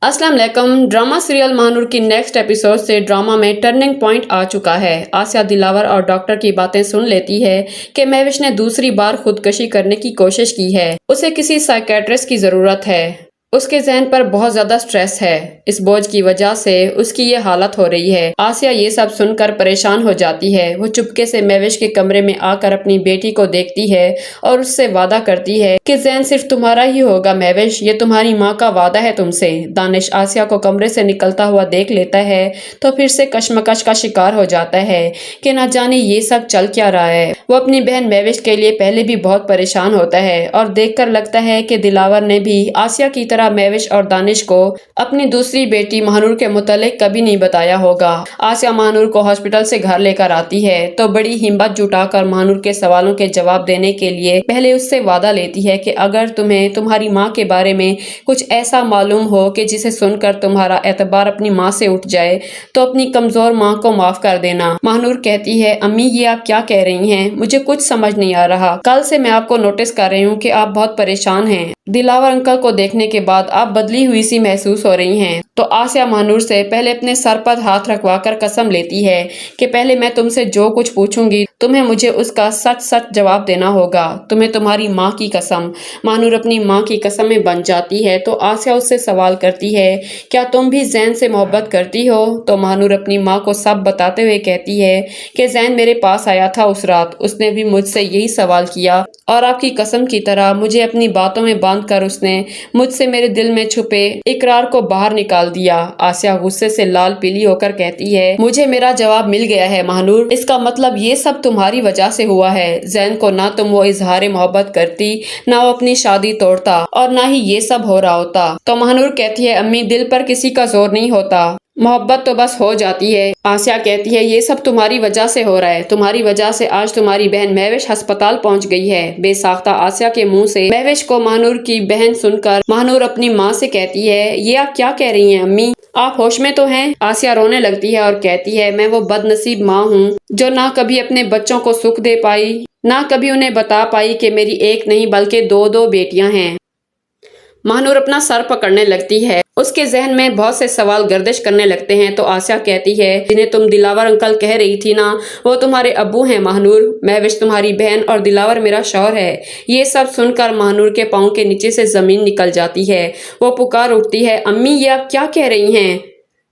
अस्सलाम वालेकुम। Drama serial Mahnoor की नेक्स्ट एपिसोड से ड्रामा में टर्निंग पॉइंट आ चुका है। आसिया दिलावर और डॉक्टर की बातें सुन लेती है कि महविश ने दूसरी बार खुदकशी करने की कोशिश की है। उसे किसी साइकेट्रिस्ट की जरूरत है। उसके जहन पर बहुत ज्यादा स्ट्रेस है। इस बोझ की वजह से उसकी ये हालत हो रही है। आसिया ये सब सुनकर परेशान हो जाती है। वो चुपके से महविश के कमरे में आकर अपनी बेटी को देखती है और उससे वादा करती है कि जैन सिर्फ तुम्हारा ही होगा महविश, ये तुम्हारी माँ का वादा है तुमसे। दानिश आसिया को कमरे से निकलता हुआ देख लेता है तो फिर से कशमकश का शिकार हो जाता है कि ना जाने ये सब चल क्या रहा है। वो अपनी बहन महविश के लिए पहले भी बहुत परेशान होता है और देखकर लगता है कि दिलावर ने भी आसिया की तरह महविश और दानिश को अपनी दूसरी बेटी महानूर के मुतालिक कभी नहीं बताया होगा। आसिया महानूर को हॉस्पिटल से घर लेकर आती है तो बड़ी हिम्मत जुटाकर महानूर के सवालों के जवाब देने के लिए पहले उससे वादा लेती है कि अगर तुम्हें तुम्हारी माँ के बारे में कुछ ऐसा मालूम हो कि जिसे सुनकर तुम्हारा एतबार अपनी माँ से उठ जाए तो अपनी कमजोर माँ को माफ कर देना। महानूर कहती है, अम्मी ये आप क्या कह रही हैं? मुझे कुछ समझ नहीं आ रहा। कल से मैं आपको नोटिस कर रही हूँ कि आप बहुत परेशान हैं। दिलावर अंकल को देखने के बाद आप बदली हुई सी महसूस हो रही हैं। तो आसिया महानूर से पहले अपने सर पर हाथ रखवाकर कसम लेती है कि पहले मैं तुमसे जो कुछ पूछूंगी तुम्हें मुझे उसका सच सच जवाब देना होगा। तुम्हें तुम्हारी माँ की कसम। महानूर अपनी माँ की कसम में बन जाती है तो आसिया उससे सवाल करती है, क्या तुम भी जैन से मोहब्बत करती हो? तो महानूर अपनी माँ को सब बताते हुए कहती है कि जैन मेरे पास आया था उस रात, उसने भी मुझसे यही सवाल किया और आपकी कसम की तरह मुझे अपनी बातों में बांध कर उसने मुझसे मेरे दिल में छुपे इकरार को बाहर निकाल दिया। आसिया गुस्से से लाल पीली होकर कहती है, मुझे मेरा जवाब मिल गया है महानूर। इसका मतलब ये सब तुम्हारी वजह से हुआ है। जैन को ना तुम वो इजहार मोहब्बत करती, ना वो अपनी शादी तोड़ता और ना ही ये सब हो रहा होता। तो महानूर कहती है, अम्मी दिल पर किसी का जोर नहीं होता, मोहब्बत तो बस हो जाती है। आसिया कहती है, ये सब तुम्हारी वजह से हो रहा है। तुम्हारी वजह से आज तुम्हारी बहन महविश अस्पताल पहुंच गई है। बेसाख्ता आसिया के मुंह से महविश को महानूर की बहन सुनकर महानूर अपनी माँ से कहती है, ये आप क्या कह रही हैं अम्मी? आप होश में तो हैं? आसिया रोने लगती है और कहती है, मैं वो बदनसीब माँ हूँ जो ना कभी अपने बच्चों को सुख दे पाई, ना कभी उन्हें बता पाई कि मेरी एक नहीं बल्कि दो दो बेटियां हैं। महानूर अपना सर पकड़ने लगती है। उसके जहन में बहुत से सवाल गर्दिश करने लगते हैं। तो आसिया कहती है, जिन्हें तुम दिलावर अंकल कह रही थी ना, वो तुम्हारे अब्बू हैं महानूर। महविश तुम्हारी बहन और दिलावर मेरा शौहर है। ये सब सुनकर महानूर के पाँव के नीचे से जमीन निकल जाती है। वो पुकार उठती है, अम्मी ये आप क्या कह रही हैं?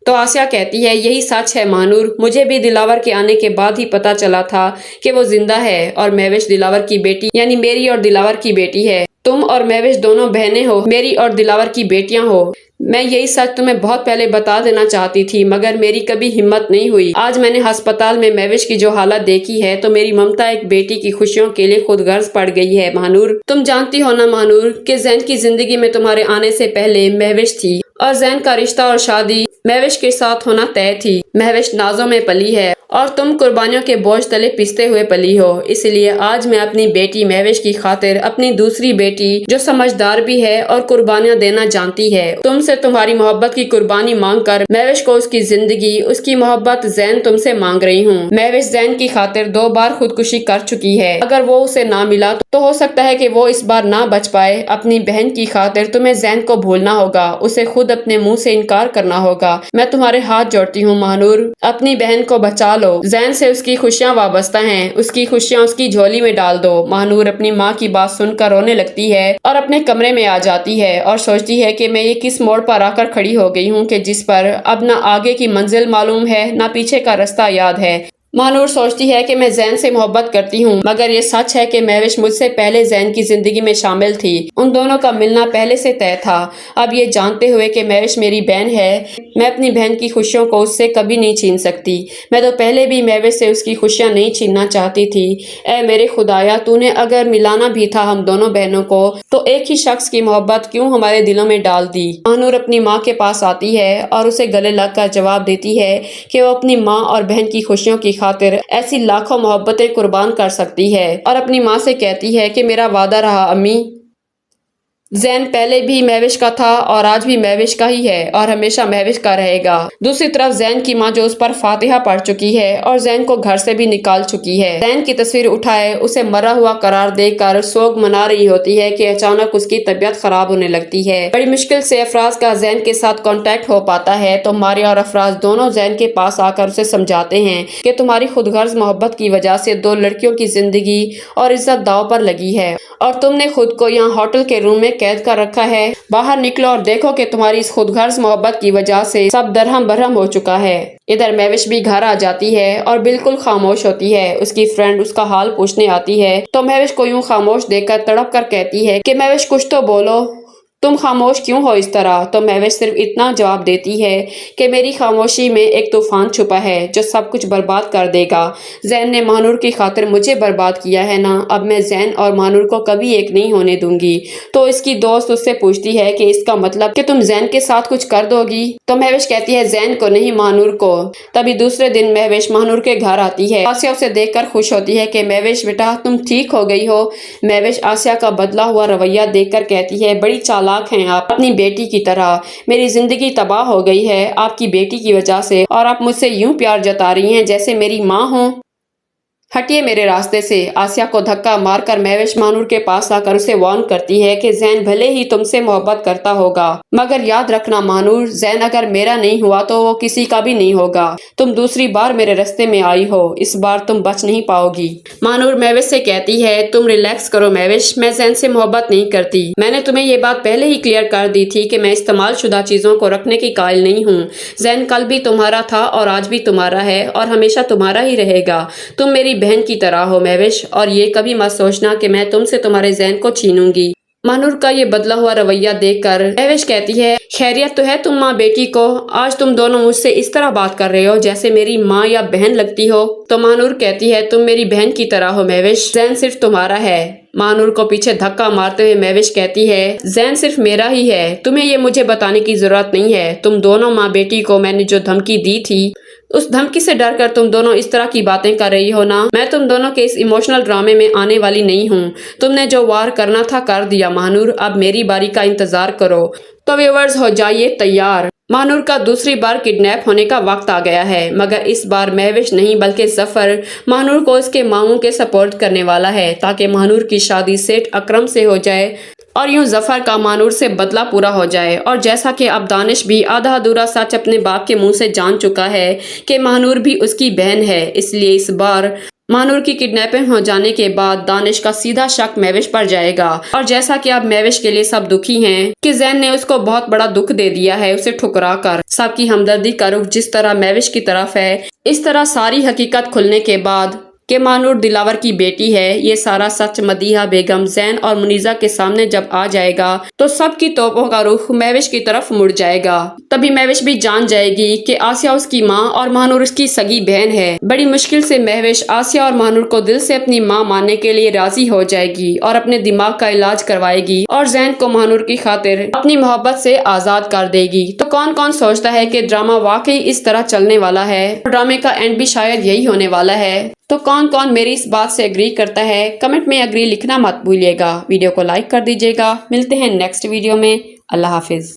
तो आसिया कहती है, यही सच है महानूर। मुझे भी दिलावर के आने के बाद ही पता चला था कि वो जिंदा है और महविश दिलावर की बेटी यानी मेरी और दिलावर की बेटी है। तुम और महविश दोनों बहनें हो, मेरी और दिलावर की बेटियां हो। मैं यही सच तुम्हें बहुत पहले बता देना चाहती थी मगर मेरी कभी हिम्मत नहीं हुई। आज मैंने अस्पताल में महविश की जो हालत देखी है तो मेरी ममता एक बेटी की खुशियों के लिए खुद गर्ज पड़ गई है महानूर। तुम जानती हो ना महानूर कि जैन की जिंदगी में तुम्हारे आने से पहले महविश थी और जैन का रिश्ता और शादी महविश के साथ होना तय थी। महविश नाजों में पली है और तुम कुर्बानियों के बोझ तले पिसते हुए पली हो। इसलिए आज मैं अपनी बेटी महविश की खातिर अपनी दूसरी बेटी जो समझदार भी है और कुर्बानियां देना जानती है, तुमसे तुम्हारी मोहब्बत की कुर्बानी मांग कर महविश को उसकी जिंदगी उसकी मोहब्बत जैन तुमसे मांग रही हूँ। महविश जैन की खातिर 2 बार खुदकुशी कर चुकी है। अगर वो उसे ना मिला तो हो सकता है कि वो इस बार ना बच पाए। अपनी बहन की खातिर तुम्हें जैन को भूलना होगा, उसे खुद अपने मुंह से इनकार करना होगा। मैं तुम्हारे हाथ जोड़ती हूँ महानूर, अपनी बहन को बचा लो। जैन से उसकी खुशियाँ वाबस्ता हैं, उसकी खुशियाँ उसकी झोली में डाल दो। महानूर अपनी माँ की बात सुनकर रोने लगती है और अपने कमरे में आ जाती है और सोचती है कि मैं ये किस मोड़ पर आकर खड़ी हो गई हूँ कि जिस पर अब ना आगे की मंजिल मालूम है ना पीछे का रास्ता याद है। महानूर सोचती है कि मैं जैन से मोहब्बत करती हूँ मगर ये सच है कि महविश मुझसे पहले जैन की जिंदगी में शामिल थी। उन दोनों का मिलना पहले से तय था। अब ये जानते हुए कि महविश मेरी बहन है, मैं अपनी बहन की खुशियों को उससे कभी नहीं छीन सकती। मैं तो पहले भी महविश से उसकी खुशियाँ नहीं छीनना चाहती थी। ऐ मेरे खुदाया, तूने अगर मिलाना भी था हम दोनों बहनों को तो एक ही शख्स की मोहब्बत क्यों हमारे दिलों में डाल दी। महानूर अपनी माँ के पास आती है और उसे गले लगकर जवाब देती है कि वो अपनी माँ और बहन की खुशियों की खातिर ऐसी लाखों मोहब्बतें कुर्बान कर सकती है और अपनी माँ से कहती है कि मेरा वादा रहा अम्मी, زین پہلے بھی مہوش کا تھا اور آج بھی مہوش کا ہی ہے اور ہمیشہ مہوش کا رہے گا۔ دوسری طرف زین کی ماں جو اس پر فاتحہ پڑھ چکی ہے اور زین کو گھر سے بھی نکال چکی ہے۔ زین کی تصویر اٹھائے اسے مرا ہوا قرار دے کر سوگ منا رہی ہوتی ہے کہ اچانک اس کی طبیعت خراب ہونے لگتی ہے۔ بڑی مشکل سے افراز کا زین کے ساتھ کانٹیکٹ ہو پاتا ہے تو ماریا اور افراز دونوں زین کے پاس آ کر اسے سمجھاتے ہیں کہ تمہاری خود غرض محبت کی وجہ سے 2 لڑکیوں کی زندگی اور عزت داؤ پر لگی ہے اور تم نے خود کو یہاں ہوٹل کے روم میں قید کر رکھا ہے۔ باہر نکلو اور دیکھو کہ تمہاری اس خود غرض محبت کی وجہ سے سب درہم برہم ہو چکا ہے۔ ادھر مہوش بھی گھر آ جاتی ہے اور بالکل خاموش ہوتی ہے۔ اس کی فرینڈ اس کا حال پوچھنے آتی ہے تو مہوش کو یوں خاموش دیکھ کر تڑپ کر کہتی ہے کہ مہوش کچھ تو بولو، تم خاموش کیوں ہو اس طرح؟ تو مہوش صرف اتنا جواب دیتی ہے کہ میری خاموشی میں ایک طوفان چھپا ہے جو سب کچھ برباد کر دے گا۔ زین نے مانور کی خاطر مجھے برباد کیا ہے نا، اب میں زین اور مانور کو کبھی ایک نہیں ہونے دوں گی۔ تو اس کی دوست اس سے پوچھتی ہے کہ اس کا مطلب کہ تم زین کے ساتھ کچھ کر دو گی؟ تو مہوش کہتی ہے زین کو نہیں، مانور کو۔ تبھی دوسرے دن مہوش مانور کے گھر آتی ہے۔ آسیہ اسے دیکھ کر خوش ہوتی ہے کہ مہوش بیٹا تم ٹھیک ہو گئی ہو۔ مہوش آسیہ کا بدلا ہوا رویہ دیکھ کر کہتی ہے بڑی چالاک ہیں آپ، اپنی بیٹی کی طرح۔ میری زندگی تباہ ہو گئی ہے آپ کی بیٹی کی وجہ سے اور آپ مجھ سے یوں پیار جتا رہی ہیں جیسے میری ماں ہوں۔ ہٹیے میرے راستے سے۔ آسیہ کو دھکا مار کر مہوش مانور کے پاس آ کر اسے وارن کرتی ہے کہ زین بھلے ہی تم سے محبت کرتا ہوگا مگر یاد رکھنا مانور، زین اگر میرا نہیں ہوا تو وہ کسی کا بھی نہیں ہوگا۔ تم دوسری بار میرے راستے میں آئی ہو، اس بار تم بچ نہیں پاؤ گی۔ مانور مہوش سے کہتی ہے تم ریلیکس کرو مہوش، میں زین سے محبت نہیں کرتی۔ میں نے تمہیں یہ بات پہلے ہی کلیئر کر دی تھی کہ میں استعمال شدہ چیزوں کو رکھنے کی قائل نہیں ہوں۔ زین کل بھی تمہارا تھا اور آج بھی تمہارا ہے اور ہمیشہ تمہارا ہی رہے گا۔ تم میری بہن کی طرح ہو مہوش، اور یہ کبھی مت سوچنا کہ میں تم سے تمہارے زین کو چھینوں گی۔ مانور کا یہ بدلا ہوا رویہ دیکھ کر مہوش کہتی ہے خیریت تو ہے تم ماں بیٹی کو؟ آج تم دونوں مجھ سے اس طرح بات کر رہے ہو جیسے میری ماں یا بہن لگتی ہو۔ تو مانور کہتی ہے تم میری بہن کی طرح ہو مہوش، زین صرف تمہارا ہے۔ مانور کو پیچھے دھکا مارتے ہوئے مہوش کہتی ہے زین صرف میرا ہی ہے، تمہیں یہ مجھے بتانے کی ضرورت نہیں ہے۔ تم دونوں ماں بیٹی کو میں نے جو دھمکی دی تھی اس دھمکی سے ڈر کر تم دونوں اس طرح کی باتیں کر رہی ہو نا۔ میں تم دونوں کے اس ایموشنل ڈرامے میں آنے والی نہیں ہوں۔ تم نے جو وار کرنا تھا کر دیا مانور، اب میری باری کا انتظار کرو۔ تو ویورز ہو جائیے تیار، مانور کا دوسری بار کڈنیپ ہونے کا وقت آ گیا ہے، مگر اس بار مہوش نہیں بلکہ ظفر مانور کو اس کے ماموں کے سپورٹ کرنے والا ہے تاکہ مانور کی شادی سیٹھ اکرم سے ہو جائے اور یوں ظفر کا مانور سے بدلہ پورا ہو جائے۔ اور جیسا کہ اب دانش بھی آدھا ادھورا سچ اپنے باپ کے منہ سے جان چکا ہے کہ مانور بھی اس کی بہن ہے، اس لیے اس بار مانور کی کڈنیپنگ ہو جانے کے بعد دانش کا سیدھا شک مہوش پر جائے گا۔ اور جیسا کہ اب مہوش کے لیے سب دکھی ہیں کہ زین نے اس کو بہت بڑا دکھ دے دیا ہے اسے ٹھکرا کر، سب کی ہمدردی کا رخ جس طرح مہوش کی طرف ہے، اس طرح ساری حقیقت کھلنے کے بعد کہ مانور دلاور کی بیٹی ہے، یہ سارا سچ مدیحہ بیگم، زین اور منیزہ کے سامنے جب آ جائے گا تو سب کی توپوں کا رخ مہوش کی طرف مڑ جائے گا۔ تبھی مہوش بھی جان جائے گی کہ آسیہ اس کی ماں اور مانور اس کی سگی بہن ہے۔ بڑی مشکل سے مہوش آسیہ اور مانور کو دل سے اپنی ماں ماننے کے لیے راضی ہو جائے گی اور اپنے دماغ کا علاج کروائے گی اور زین کو مانور کی خاطر اپنی محبت سے آزاد کر دے گی۔ تو کون کون سوچتا ہے کہ ڈرامہ واقعی اس طرح چلنے والا ہے اور ڈرامے کا اینڈ بھی شاید یہی ہونے والا ہے؟ تو کون کون میری اس بات سے اگری کرتا ہے؟ کمنٹ میں اگری لکھنا مت بھولیے گا۔ ویڈیو کو لائک کر دیجیے گا۔ ملتے ہیں نیکسٹ ویڈیو میں۔ اللہ حافظ۔